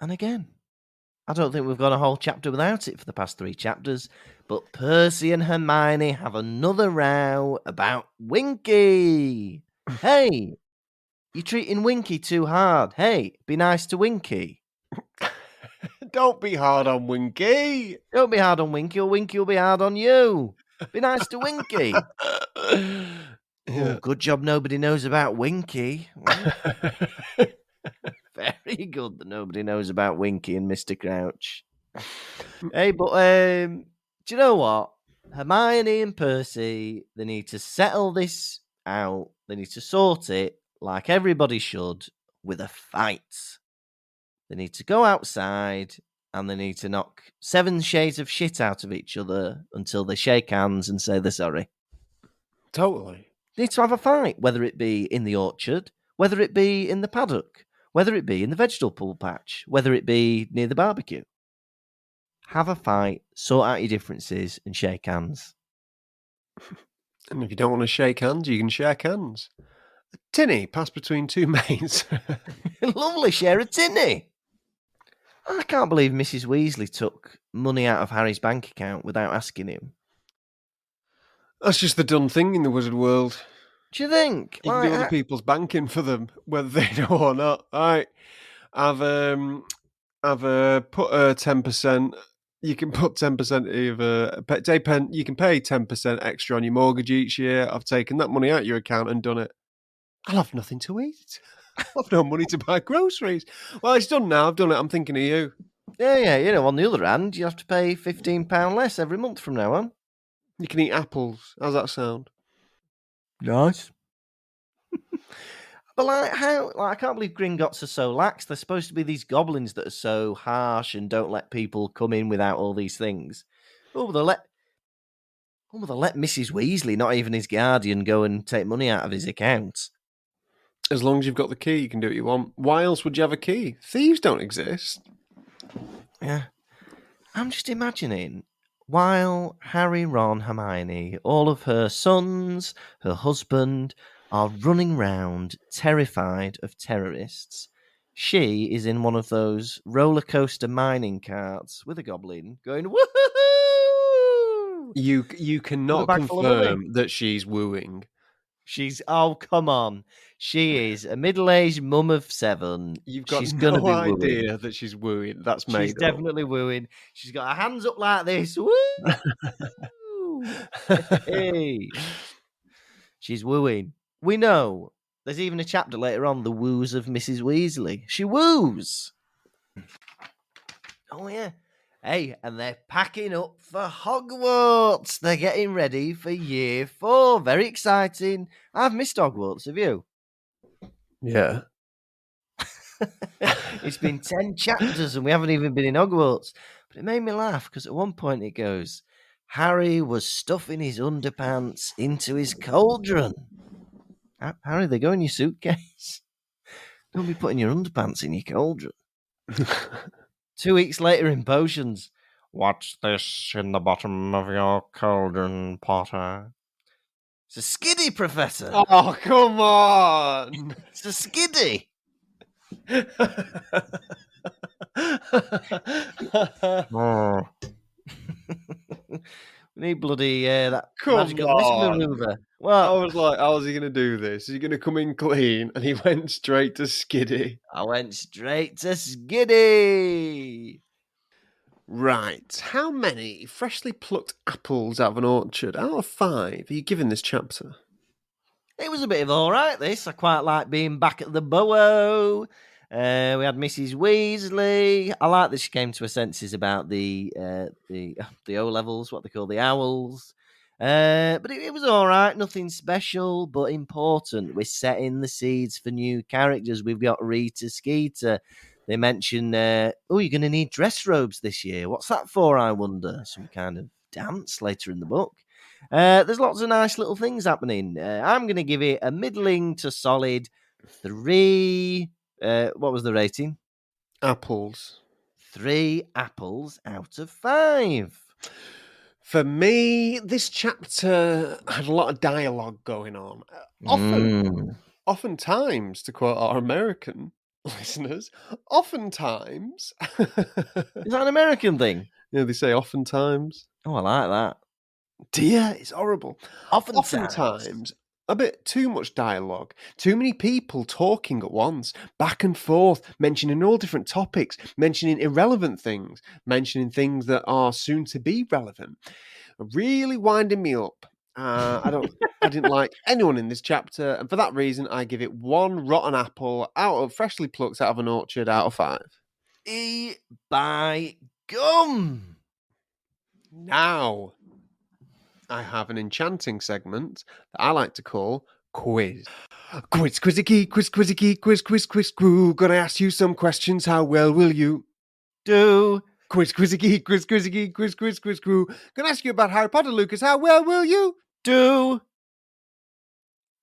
And again, I don't think we've gone a whole chapter without it for the past 3 chapters, but Percy and Hermione have another row about Winky. Hey, you're treating Winky too hard. Hey, be nice to Winky. Don't be hard on Winky. Don't be hard on Winky, or Winky will be hard on you. Be nice to Winky. Oh, good job nobody knows about Winky. Very good that nobody knows about Winky and Mr. Crouch. Hey, but do you know what? Hermione and Percy, they need to settle this out. They need to sort it like everybody should with a fight. They need to go outside and they need to knock 7 shades of shit out of each other until they shake hands and say they're sorry. Totally. They need to have a fight, whether it be in the orchard, whether it be in the paddock, whether it be in the vegetable patch, whether it be near the barbecue. Have a fight, sort out your differences, and shake hands. And if you don't want to shake hands, you can shake hands. A tinny passed between 2 mates. Lovely, share a tinny. I can't believe Mrs. Weasley took money out of Harry's bank account without asking him. That's just the done thing in the wizard world. Do you think? You can do other people's banking for them, whether they know or not. All right, I've put 10%. You can put 10% you can pay 10% extra on your mortgage each year. I've taken that money out of your account and done it. I'll have nothing to eat. I've no money to buy groceries. Well, it's done now. I've done it. I'm thinking of you. Yeah. On the other hand, you have to pay £15 less every month from now on. You can eat apples. How's that sound? Nice. But I can't believe Gringotts are so lax. They're supposed to be these goblins that are so harsh and don't let people come in without all these things. They'll let Mrs. Weasley, not even his guardian, go and take money out of his account. As long as you've got the key, you can do what you want. Why else would you have a key? Thieves don't exist. Yeah. I'm just imagining, while Harry, Ron, Hermione, all of her sons, her husband, are running round terrified of terrorists, she is in one of those roller coaster mining carts with a goblin going, woohoo! You cannot confirm that she's wooing. Oh, come on. She is a middle-aged mum of 7. You've got She's gonna no be wooing. idea that she's wooing. That's She's made up. definitely wooing. She's got her hands up like this. Woo! Hey. She's wooing. We know. There's even a chapter later on, The Woos of Mrs. Weasley. She woos. Oh, yeah. Hey, and they're packing up for Hogwarts. They're getting ready for year 4. Very exciting. I've missed Hogwarts, have you? Yeah. It's been 10 chapters and we haven't even been in Hogwarts. But it made me laugh because at one point it goes, Harry was stuffing his underpants into his cauldron. Harry, they go in your suitcase. Don't be putting your underpants in your cauldron. 2 weeks later in potions. What's this in the bottom of your cauldron, Potter? It's a skiddy, Professor. Oh, come on. It's a skiddy. Oh. We need bloody that Come magical on. mist remover. I Well, was like, how's he going to do this? Is he going to come in clean? And he went straight to Skiddy. I went straight to skiddy. Right. How many freshly plucked apples out of an orchard out of 5 are you giving this chapter? It was a bit of all right, this. I quite like being back at the Bowo. We had Mrs. Weasley. I like that she came to her senses about the O-levels, what they call the owls. But it was all right, nothing special, but important. We're setting the seeds for new characters. We've got Rita Skeeter. They mention, you're going to need dress robes this year. What's that for, I wonder? Some kind of dance later in the book. There's lots of nice little things happening. I'm going to give it a middling to solid 3. What was the rating? Apples. 3 apples out of 5. For me, this chapter had a lot of dialogue going on. Oftentimes, to quote our American listeners, oftentimes. Is that an American thing? Yeah, they say oftentimes. Oh, I like that. Dear, it's horrible. Oftentimes. Oftentimes, a bit too much dialogue, too many people talking at once, back and forth, mentioning all different topics, mentioning irrelevant things, mentioning things that are soon to be relevant. Really winding me up. I didn't like anyone in this chapter, and for that reason, I give it 1 rotten apple freshly plucked out of an orchard out of 5. By gum. Now, I have an enchanting segment that I like to call Quiz. Quiz, quizzicky, quiz, quizzicky, quiz, quiz, quiz, crew. Gonna ask you some questions. How well will you do? Quiz, quizzicky, quiz, quizzicky, quiz, quiz, quiz, crew. Gonna ask you about Harry Potter, Lukas. How well will you do?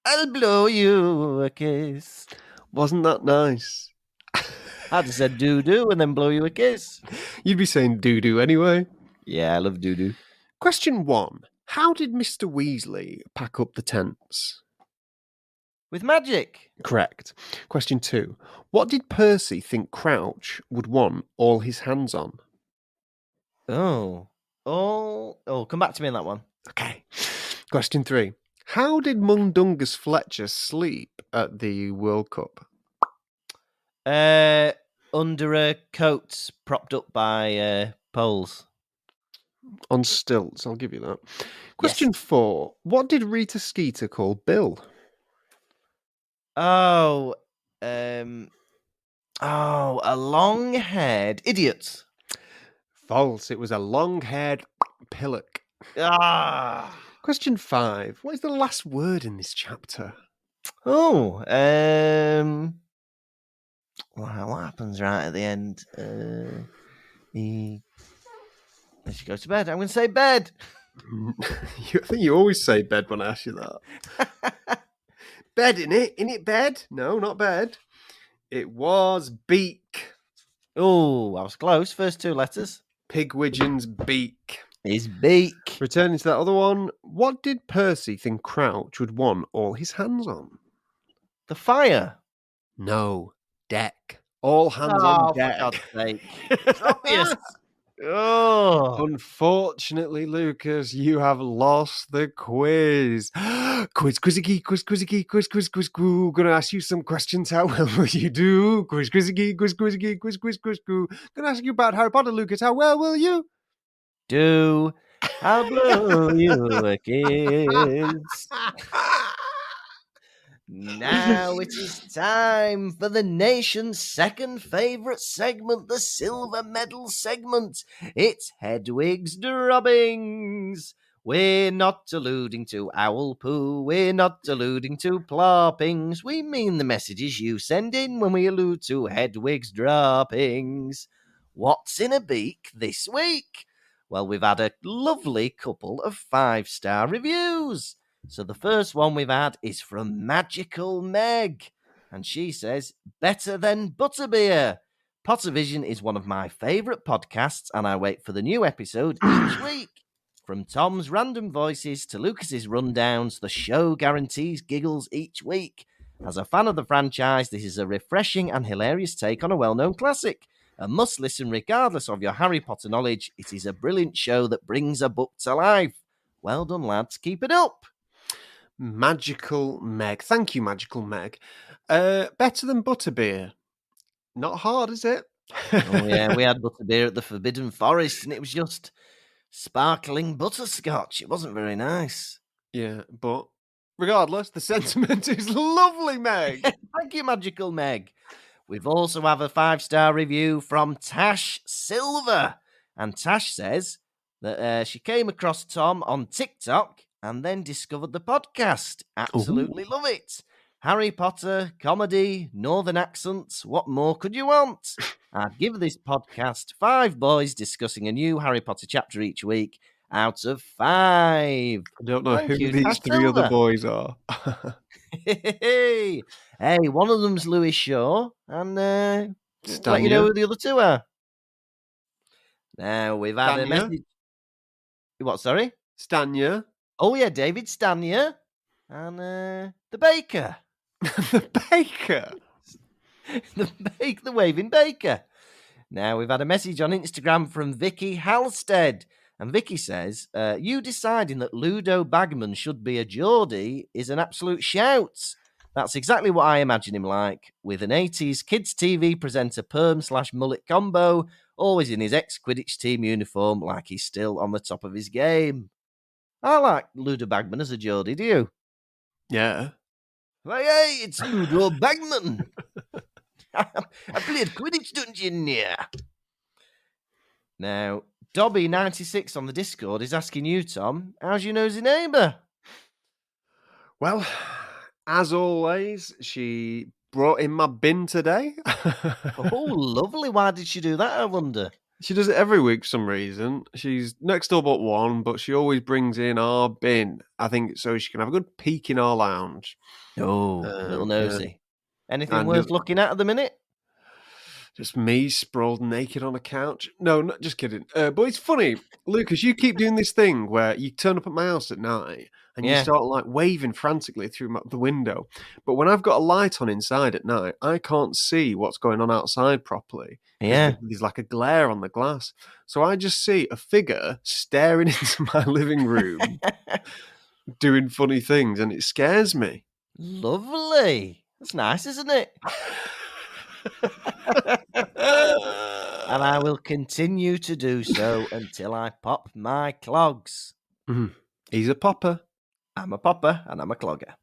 I'll blow you a kiss. Wasn't that nice? I'd have said doo-doo and then blow you a kiss. You'd be saying doo-doo anyway. Yeah, I love doo-doo. Question 1. How did Mr. Weasley pack up the tents? With magic. Correct. Question 2. What did Percy think Crouch would want all his hands on? Oh, come back to me on that one. Okay. Question 3. How did mundungus Fletcher sleep at the World Cup? Under a coat propped up by poles. On stilts, I'll give you that. Question 4. What did Rita Skeeter call Bill? A long-haired idiot. False. It was a long-haired pillock. Question 5. What is the last word in this chapter? What happens right at the end? Let's go to bed. I'm going to say bed. I think you always say bed when I ask you that. Bed, innit? Innit bed? No, not bed. It was beak. Oh, I was close. First 2 letters. Pigwidgeon's beak. His beak. Returning to that other one, what did Percy think Crouch would want all his hands on? The fire. No, deck. All hands on deck. For God's sake. It's obvious. Oh, Unfortunately, Lucas, you have lost the quiz. Quiz. Gonna ask you some questions. How well will you do? Quiz. Gonna ask you about Harry Potter, Lucas. How well will you? do I'll blow you a kiss. Now it is time for the nation's second favourite segment, the silver medal segment. It's Hedwig's Drubbings. We're not alluding to owl poo, we're not alluding to ploppings. We mean the messages you send in when we allude to Hedwig's droppings. What's in a beak this week? Well, we've had a lovely couple of 5-star reviews. So the first one we've had is from Magical Meg, and she says, better than butterbeer. Pottervision is one of my favourite podcasts, and I wait for the new episode each week. From Tom's random voices to Lucas's rundowns, the show guarantees giggles each week. As a fan of the franchise, this is a refreshing and hilarious take on a well-known classic. A must listen regardless of your Harry Potter knowledge. It is a brilliant show that brings a book to life. Well done, lads. Keep it up. Magical Meg. Thank you, Magical Meg. Better than butterbeer. Not hard, is it? Oh, yeah, we had butterbeer at the Forbidden Forest, and it was just sparkling butterscotch. It wasn't very nice. Yeah, but regardless, the sentiment is lovely, Meg. Thank you, Magical Meg. We've also have a 5-star review from Tash Silver. And Tash says that she came across Tom on TikTok and then discovered the podcast. Absolutely love it. Harry Potter, comedy, northern accents. What more could you want? I'd give this podcast 5 boys discussing a new Harry Potter chapter each week out of 5. I don't know Thank who you, these Tash 3 other Silver. boys are. Hey, one of them's Louis Shaw, and let you know Stanya. who the other 2 are. Now we've had a Stanya. message. What? Sorry. Stanya. Oh yeah, David Stanya, and the baker, The baker. the waving baker. Now we've had a message on Instagram from Vicky Halstead, and Vicky says, "You deciding that Ludo Bagman should be a Geordie is an absolute shout. That's exactly what I imagine him like, with an 80s kids TV presenter perm/mullet combo, always in his ex-Quidditch team uniform, like he's still on the top of his game. I like Ludo Bagman as a Geordie, do you?" Yeah. Hey, it's Ludo Bagman. I played Quidditch, don't you, yeah? Now, Dobby96 on the Discord is asking you, Tom, how's your nosy neighbour? Well, as always, she brought in my bin today. Oh, lovely. Why did she do that, I wonder? She does it every week for some reason. She's next door but one, but she always brings in our bin. I think so she can have a good peek in our lounge. Oh, little nosy. Anything And worth looking at the minute? Just me sprawled naked on a couch. No, not just kidding. But it's funny, Lucas, you keep doing this thing where you turn up at my house at night and you Yeah. start like waving frantically through the window. But when I've got a light on inside at night, I can't see what's going on outside properly. Yeah. There's like a glare on the glass. So I just see a figure staring into my living room doing funny things, and it scares me. Lovely. That's nice, isn't it? And I will continue to do so until I pop my clogs. He's a popper. I'm a popper and I'm a clogger.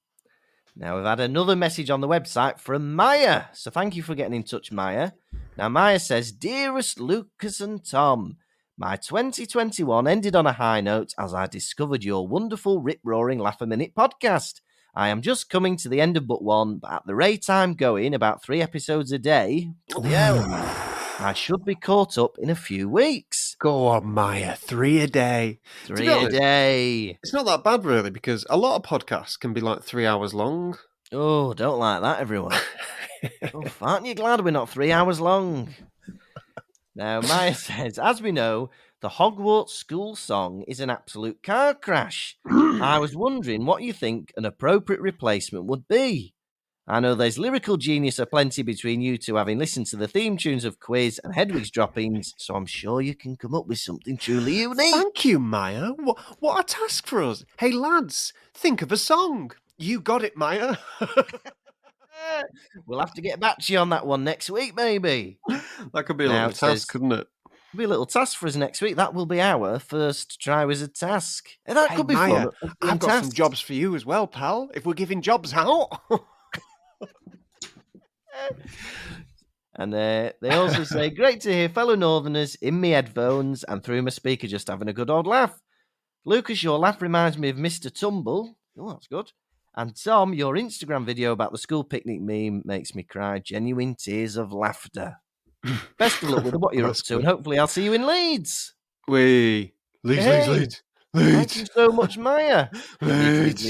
Now, we've had another message on the website from Maya. So thank you for getting in touch, Maya. Now, Maya says, "Dearest Lucas and Tom, my 2021 ended on a high note as I discovered your wonderful rip-roaring laugh-a-minute podcast. I am just coming to the end of book 1, but at the rate I'm going, about 3 episodes a day, bloody hell, I should be caught up in a few weeks." Go on, Maya. 3 a day. 3 a day. It's not that bad, really, because a lot of podcasts can be like 3 hours long. Oh, don't like that, everyone. Oh, aren't you glad we're not 3 hours long? Now, Maya says, "As we know, the Hogwarts school song is an absolute car crash. I was wondering what you think an appropriate replacement would be. I know there's lyrical genius aplenty between you two, having listened to the theme tunes of Quiz and Hedwig's droppings, so I'm sure you can come up with something truly unique. Thank you, Maya. What a task for us. Hey, lads, think of a song. You got it, Maya. We'll have to get back to you on that one next week, maybe. That could be a Now little it says- task, couldn't it? It'll be a little task for us next week. That will be our first try wizard task. That Hey, could be Maya, fun. I've got some jobs for you as well, pal, if we're giving jobs out. And they also say, great to hear fellow Northerners in me headphones and through my speaker just having a good old laugh. Lucas, your laugh reminds me of Mr. Tumble. Oh, that's good. And Tom, your Instagram video about the school picnic meme makes me cry genuine tears of laughter. Best of luck with what you're up That's to, good. and hopefully I'll see you in Leeds. Leeds. Hey, Thank you so much, Maya. Leeds.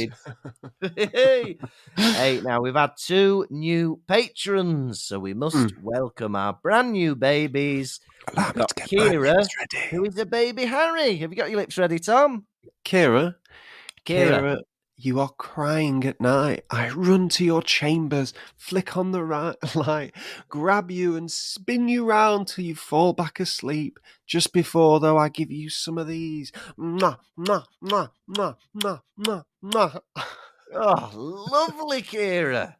Hey, now we've had 2 new patrons, so we must welcome our brand new babies. Allow We've me got to get my Kira, lips ready. who is a baby Harry. Have you got your lips ready, Tom? Kira, you are crying at night. I run to your chambers, flick on the light, grab you and spin you round till you fall back asleep. Just before, though, I give you some of these. Mwah, mwah, mwah, mwah, mwah, mwah, mwah. Oh, lovely, Kira.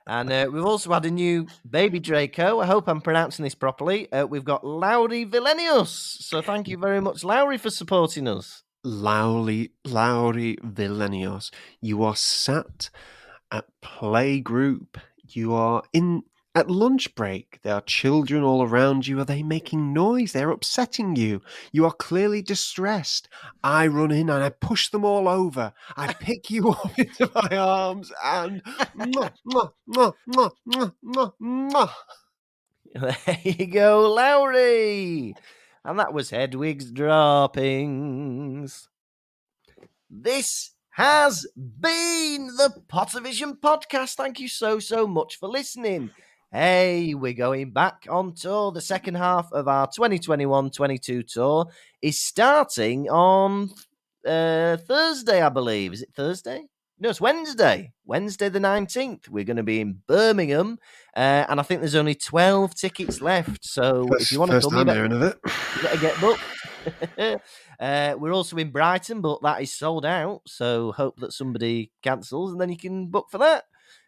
And we've also had a new baby Draco. I hope I'm pronouncing this properly. We've got Lowry Villenius. So thank you very much, Lowry, for supporting us. Lowry Villenius, you are sat at playgroup. You are at lunch break. There are children all around you. Are they making noise? They're upsetting you. You are clearly distressed. I run in and I push them all over. I pick you up into my arms and mwah, mwah, mwah, mwah, mwah, mwah, mwah. There you go, Lowry. And that was Hedwig's droppings. This has been the Pottervision podcast. Thank you so much for listening. Hey, we're going back on tour. The second half of our 2021-22 tour is starting on Thursday, I believe. Is it Thursday? No, it's Wednesday. Wednesday the 19th. We're going to be in Birmingham, and I think there's only 12 tickets left. So if you want to come, you better get booked. We're also in Brighton, but that is sold out. So hope that somebody cancels, and then you can book for that.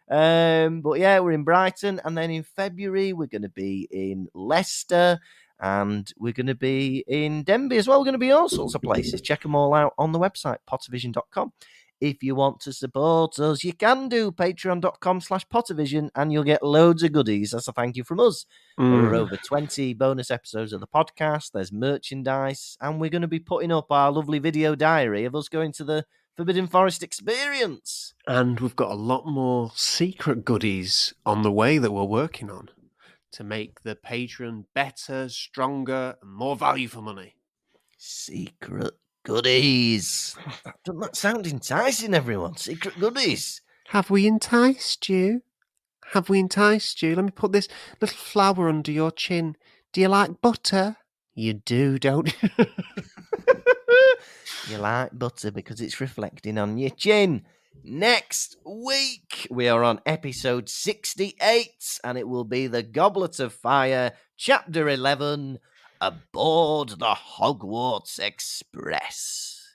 But yeah, we're in Brighton, and then in February we're going to be in Leicester, and we're going to be in Denby as well. We're going to be all sorts of places. Check them all out on the website, pottervision.com. If you want to support us, you can do patreon.com/Pottervision, and you'll get loads of goodies as a thank you from us. There are over 20 bonus episodes of the podcast. There's merchandise, and we're going to be putting up our lovely video diary of us going to the Forbidden Forest experience. And we've got a lot more secret goodies on the way that we're working on to make the Patreon better, stronger, and more value for money. Secret goodies. Doesn't that sound enticing, everyone? Secret goodies. Have we enticed you? Let me put this little flower under your chin. Do you like butter? You do, don't you? You like butter because it's reflecting on your chin. Next week, we are on episode 68, and it will be the Goblet of Fire, chapter 11, Aboard the Hogwarts Express.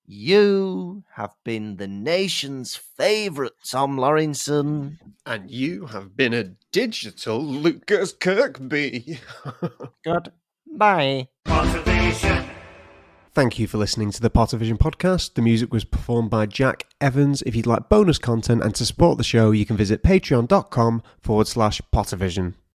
You have been the nation's favourite Tom Lawrenson. And you have been a digital Lukas Kirkby. Goodbye. Pottervision. Thank you for listening to the Pottervision podcast. The music was performed by Jack Evans. If you'd like bonus content and to support the show, you can visit patreon.com/Pottervision.